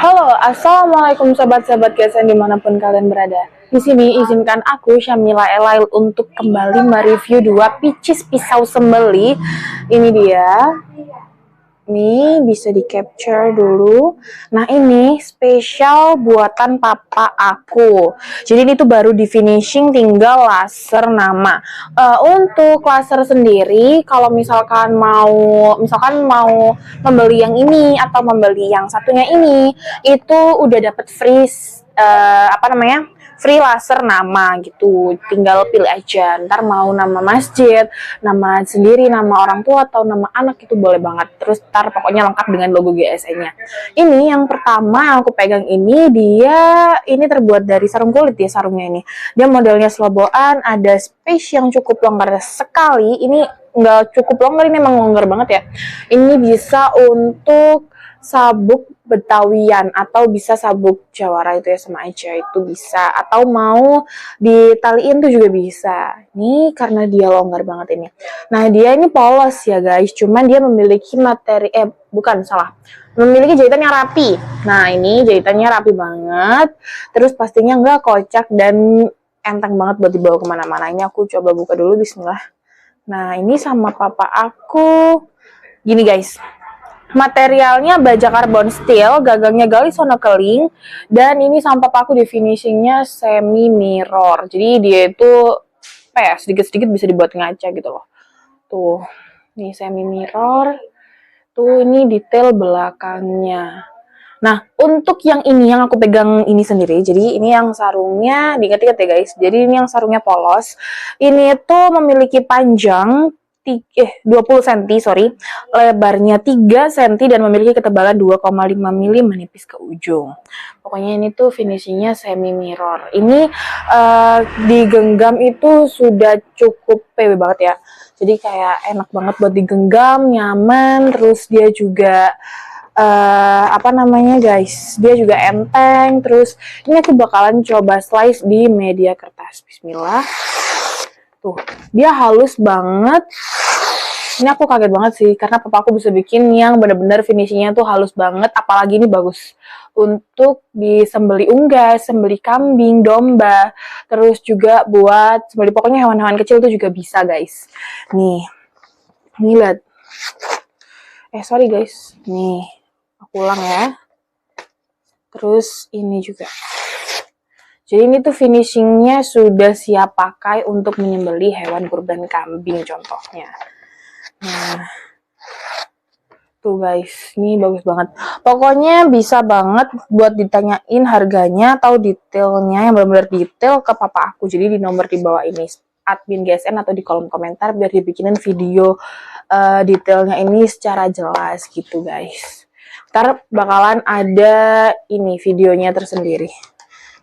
Halo, assalamualaikum sobat-sobat GSN dimanapun kalian berada. Di sini izinkan aku Syamila Elail untuk kembali mereview dua picis pisau sembeli. Ini dia. Ini bisa di capture dulu. Nah, ini spesial buatan papa aku. Jadi ini tuh baru di finishing, tinggal laser nama. Untuk laser sendiri, kalau misalkan mau membeli yang ini atau membeli yang satunya ini, itu udah dapat free free laser nama gitu, tinggal pilih aja. Ntar mau nama masjid, nama sendiri, nama orang tua atau nama anak itu boleh banget. Terus ntar pokoknya lengkap dengan logo GSN-nya. Ini yang pertama yang aku pegang ini, ini terbuat dari sarung kulit ya, sarungnya ini. Dia modelnya sloboan, ada space yang cukup longgar sekali. Ini nggak cukup longgar, ini emang longgar banget ya. Ini bisa untuk sabuk Betawian atau bisa sabuk Jawara itu ya, sama aja itu bisa, atau mau ditaliin tuh juga bisa. Ini karena dia longgar banget ini. Nah, dia ini polos ya guys, cuman dia memiliki memiliki jahitan yang rapi. Nah, ini jahitannya rapi banget, terus pastinya nggak kocak dan enteng banget buat dibawa kemana-mana. Ini aku coba buka dulu, bismillah. Nah, ini sama papa aku gini guys. Materialnya baja karbon steel, gagangnya gali sono keling, dan ini sama papa aku di finishingnya semi mirror. Jadi dia itu sedikit-sedikit bisa dibuat ngaca gitu loh. Tuh, ini semi mirror. Tuh, ini detail belakangnya. Nah, untuk yang ini yang aku pegang ini sendiri, jadi ini yang sarungnya, diingat-ingat ya guys, jadi ini yang sarungnya polos. Ini tuh memiliki panjang 20 cm, lebarnya 3 cm dan memiliki ketebalan 2,5 mm menipis ke ujung. Pokoknya ini tuh finishingnya semi mirror. Ini digenggam itu sudah cukup PW banget ya. Jadi kayak enak banget buat digenggam, nyaman, terus dia juga guys, dia juga enteng. Terus ini aku bakalan coba slice di media kertas. Bismillah. Tuh, dia halus banget. Ini aku kaget banget sih, karena papa aku bisa bikin yang bener-bener finishingnya tuh halus banget, apalagi ini bagus untuk disembeli unggas, sembeli kambing, domba, terus juga buat sembeli pokoknya hewan-hewan kecil tuh juga bisa guys. Nih, lihat. Sorry guys, nih, aku ulang ya. Terus ini juga. Jadi ini tuh finishingnya sudah siap pakai untuk menyembeli hewan kurban kambing contohnya. Nah, tuh guys, ini bagus banget. Pokoknya bisa banget buat ditanyain harganya atau detailnya yang benar-benar detail ke papa aku. Jadi di nomor di bawah ini, admin GSN atau di kolom komentar biar dibikinin video detailnya ini secara jelas gitu guys. Ntar bakalan ada ini videonya tersendiri.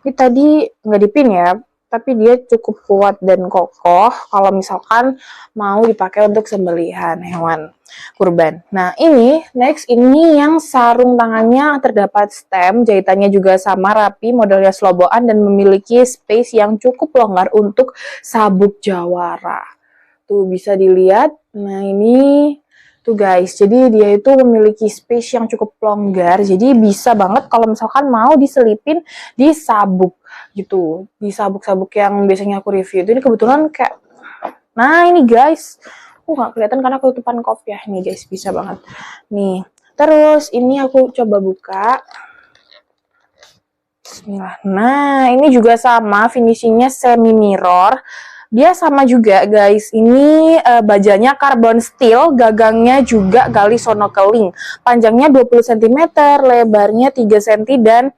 Ini tadi nggak dipin ya, tapi dia cukup kuat dan kokoh kalau misalkan mau dipakai untuk sembelihan hewan kurban. Nah, ini yang sarung tangannya terdapat stem, jahitannya juga sama rapi, modelnya sloboan dan memiliki space yang cukup longgar untuk sabuk Jawara. Tuh bisa dilihat. Nah, ini tuh guys, jadi dia itu memiliki space yang cukup longgar, jadi bisa banget kalau misalkan mau diselipin di sabuk gitu, di sabuk-sabuk yang biasanya aku review itu. Ini kebetulan kayak, nah ini guys, nggak kelihatan karena ketutupan kopiah nih guys, bisa banget nih. Terus ini aku coba buka. Bismillah. Nah, ini juga sama, finishingnya semi mirror. Dia sama juga guys, ini bajanya karbon steel, gagangnya juga gali sono keling. Panjangnya 20 cm, lebarnya 3 cm dan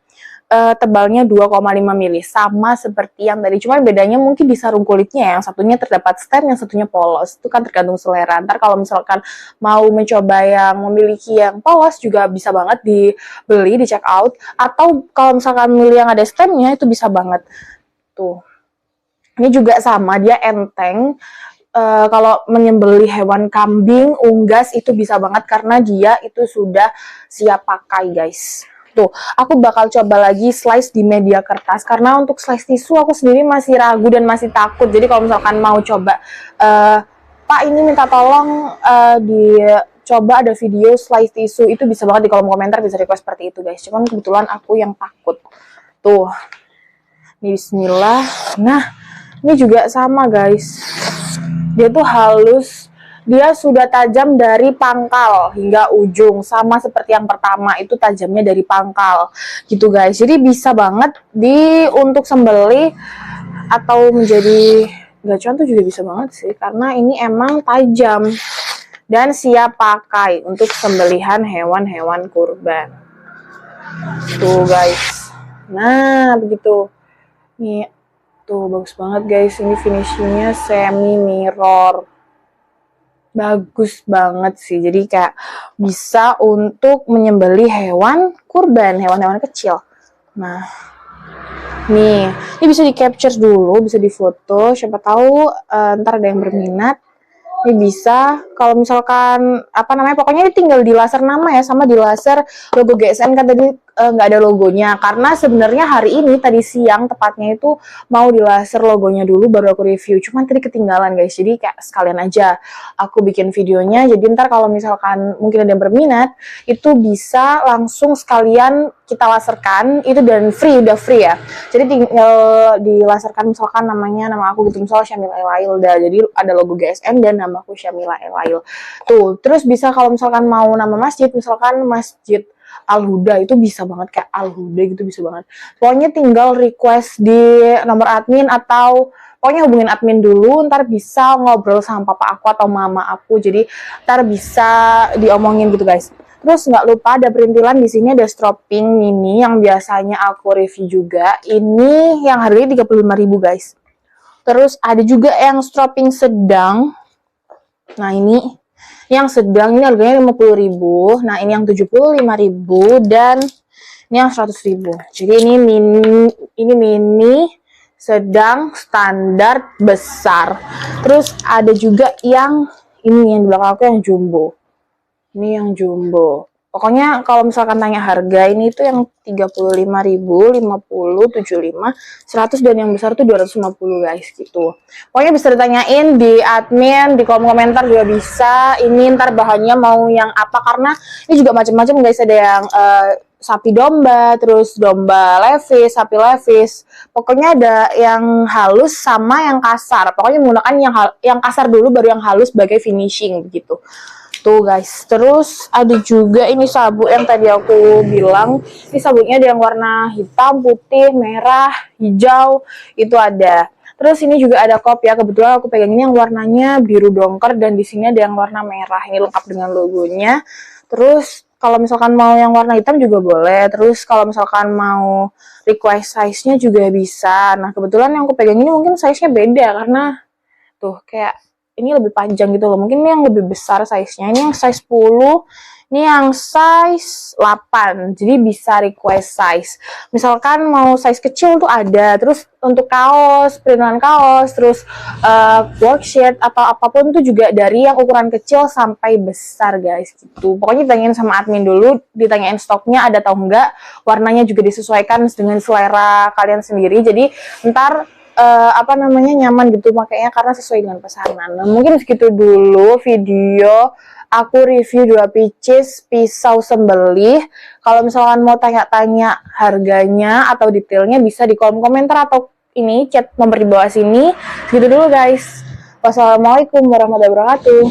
tebalnya 2,5 mm. Sama seperti yang tadi, cuman bedanya mungkin di sarung kulitnya, yang satunya terdapat stem, yang satunya polos. Itu kan tergantung selera. Ntar kalau misalkan mau mencoba yang memiliki yang polos juga bisa banget dibeli, di check out. Atau kalau misalkan milih yang ada stemnya itu bisa banget. Tuh. Ini juga sama, dia enteng. Kalau menyembeli hewan kambing, unggas itu bisa banget karena dia itu sudah siap pakai guys. Tuh, aku bakal coba lagi slice di media kertas karena untuk slice tisu aku sendiri masih ragu dan masih takut. Jadi kalau misalkan mau coba, Pak ini minta tolong coba ada video slice tisu, itu bisa banget di kolom komentar, bisa request seperti itu guys. Cuman kebetulan aku yang takut. Tuh, bismillah. Nah, ini juga sama guys, dia tuh halus, dia sudah tajam dari pangkal hingga ujung, sama seperti yang pertama itu tajamnya dari pangkal gitu guys. Jadi bisa banget untuk sembelih atau menjadi gacuan tuh juga bisa banget sih, karena ini emang tajam dan siap pakai untuk sembelihan hewan-hewan kurban. Tuh guys, nah begitu. Nih, tuh bagus banget guys, ini finishingnya semi mirror, bagus banget sih. Jadi kayak bisa untuk menyembelih hewan kurban, hewan-hewan kecil. Nah, nih, ini bisa di capture dulu, bisa difoto, siapa tahu ntar ada yang berminat. Ini bisa, kalau misalkan pokoknya ini tinggal di laser nama ya, sama di laser logo GSM kan tadi nggak ada logonya, karena sebenarnya hari ini tadi siang tepatnya itu mau di laser logonya dulu baru aku review, cuman tadi ketinggalan guys. Jadi kayak sekalian aja aku bikin videonya, jadi ntar kalau misalkan mungkin ada yang berminat itu bisa langsung sekalian kita laserkan itu, dan udah free ya. Jadi tinggal dilaserkan misalkan nama aku gitu, misalnya Syamila Elail, jadi ada logo GSM dan nama aku Syamila Elail. Tuh, terus bisa kalau misalkan mau nama masjid, misalkan Masjid Al-Huda, itu bisa banget, kayak Al-Huda gitu bisa banget. Pokoknya tinggal request di nomor admin atau pokoknya hubungin admin dulu, ntar bisa ngobrol sama papa aku atau mama aku, jadi ntar bisa diomongin gitu guys. Terus nggak lupa ada perintilan, di sini ada stropping mini yang biasanya aku review juga. Ini yang harganya 35.000 guys. Terus ada juga yang stropping sedang. Nah, ini yang sedang ini harganya 50.000. Nah, ini yang 75.000 dan ini yang 100.000. Jadi ini mini, sedang, standar, besar. Terus ada juga yang ini yang di belakang aku yang jumbo. Ini yang jumbo. Pokoknya kalau misalkan tanya harga, ini itu yang 35.000, 50, 75, 100, dan yang besar tuh 250 guys gitu. Pokoknya bisa ditanyain di admin, di kolom komentar juga bisa. Ini ntar bahannya mau yang apa, karena ini juga macam-macam guys. Ada yang sapi domba, terus domba levis, sapi levis. Pokoknya ada yang halus sama yang kasar. Pokoknya menggunakan yang kasar dulu baru yang halus sebagai finishing gitu. Tuh guys, terus ada juga ini sabuk yang tadi aku bilang. Ini sabuknya ada yang warna hitam, putih, merah, hijau, itu ada. Terus ini juga ada kop ya, kebetulan aku pegang ini yang warnanya biru dongker, dan di sini ada yang warna merah. Ini lengkap dengan logonya. Terus kalau misalkan mau yang warna hitam juga boleh. Terus kalau misalkan mau request size-nya juga bisa. Nah, kebetulan yang aku pegang ini mungkin size-nya beda, karena tuh kayak ini lebih panjang gitu loh. Mungkin ini yang lebih besar size-nya. Ini yang size 10, ini yang size 8. Jadi bisa request size. Misalkan mau size kecil tuh ada. Terus untuk kaos, perintilan kaos, terus worksheet atau apapun tuh juga dari yang ukuran kecil sampai besar guys gitu. Pokoknya ditanyain sama admin dulu, ditanyain stoknya ada atau enggak. Warnanya juga disesuaikan dengan selera kalian sendiri. Jadi ntar nyaman gitu makanya, karena sesuai dengan pesanan. Nah, mungkin segitu dulu video aku review 2 pieces pisau sembelih. Kalau misalkan mau tanya-tanya harganya atau detailnya bisa di kolom komentar atau ini chat nomor di bawah sini. Segitu dulu guys. Wassalamualaikum warahmatullahi wabarakatuh.